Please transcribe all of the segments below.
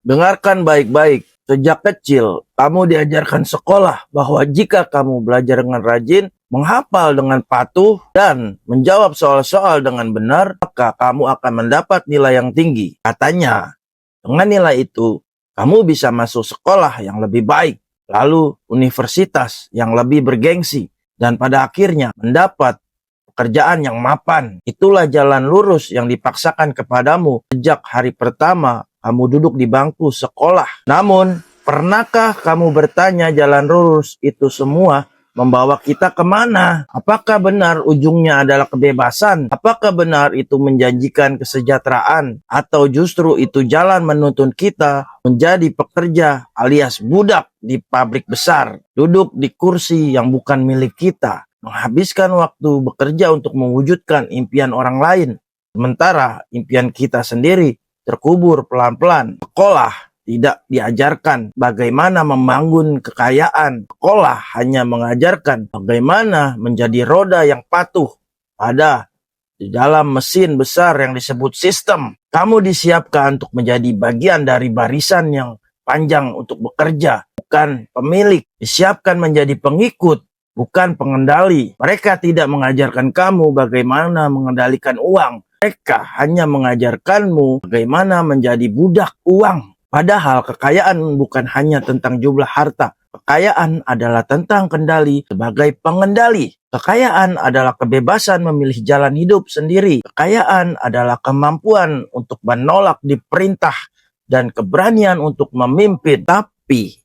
Dengarkan baik-baik. Sejak kecil, kamu diajarkan sekolah bahwa jika kamu belajar dengan rajin, menghafal dengan patuh, dan menjawab soal-soal dengan benar, maka kamu akan mendapat nilai yang tinggi. Katanya, dengan nilai itu, kamu bisa masuk sekolah yang lebih baik, lalu universitas yang lebih bergengsi, dan pada akhirnya mendapat pekerjaan yang mapan. Itulah jalan lurus yang dipaksakan kepadamu sejak hari pertama kamu duduk di bangku sekolah. Namun, pernahkah kamu bertanya jalan lurus itu semua membawa kita kemana? Apakah benar ujungnya adalah kebebasan? Apakah benar itu menjanjikan kesejahteraan? Atau justru itu jalan menuntun kita menjadi pekerja alias budak di pabrik besar, duduk di kursi yang bukan milik kita, menghabiskan waktu bekerja untuk mewujudkan impian orang lain, sementara impian kita sendiri terkubur pelan-pelan. Sekolah tidak diajarkan bagaimana membangun kekayaan. Sekolah hanya mengajarkan bagaimana menjadi roda yang patuh pada di dalam mesin besar yang disebut sistem. Kamu disiapkan untuk menjadi bagian dari barisan yang panjang untuk bekerja, bukan pemilik. Disiapkan menjadi pengikut, bukan pengendali. Mereka tidak mengajarkan kamu bagaimana mengendalikan uang. Mereka hanya mengajarkanmu bagaimana menjadi budak uang. Padahal kekayaan bukan hanya tentang jumlah harta. Kekayaan adalah tentang kendali sebagai pengendali. Kekayaan adalah kebebasan memilih jalan hidup sendiri. Kekayaan adalah kemampuan untuk menolak diperintah dan keberanian untuk memimpin. Tapi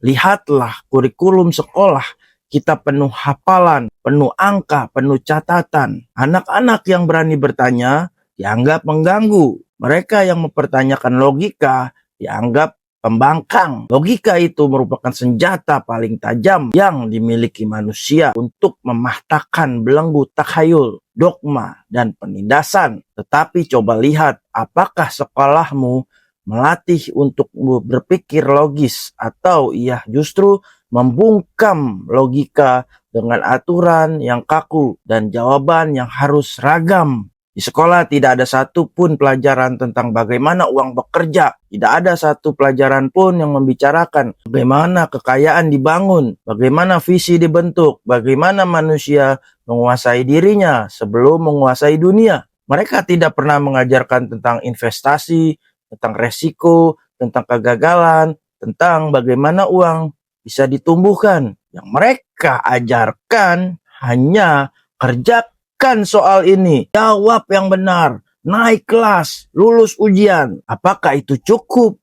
lihatlah kurikulum sekolah. Kita penuh hafalan, penuh angka, penuh catatan. Anak-anak yang berani bertanya dianggap mengganggu. Mereka yang mempertanyakan logika dianggap pembangkang. Logika itu merupakan senjata paling tajam yang dimiliki manusia untuk mematahkan belenggu takhayul, dogma, dan penindasan. Tetapi coba lihat, apakah sekolahmu melatih untuk berpikir logis, atau ia justru membungkam logika dengan aturan yang kaku dan jawaban yang harus ragam. Di sekolah tidak ada satupun pelajaran tentang bagaimana uang bekerja. Tidak ada satu pelajaran pun yang membicarakan bagaimana kekayaan dibangun, bagaimana visi dibentuk, bagaimana manusia menguasai dirinya sebelum menguasai dunia. Mereka tidak pernah mengajarkan tentang investasi, tentang resiko, tentang kegagalan, tentang bagaimana uang bisa ditumbuhkan. Yang mereka ajarkan hanya kerjakan soal ini, jawab yang benar, naik kelas, lulus ujian. Apakah itu cukup?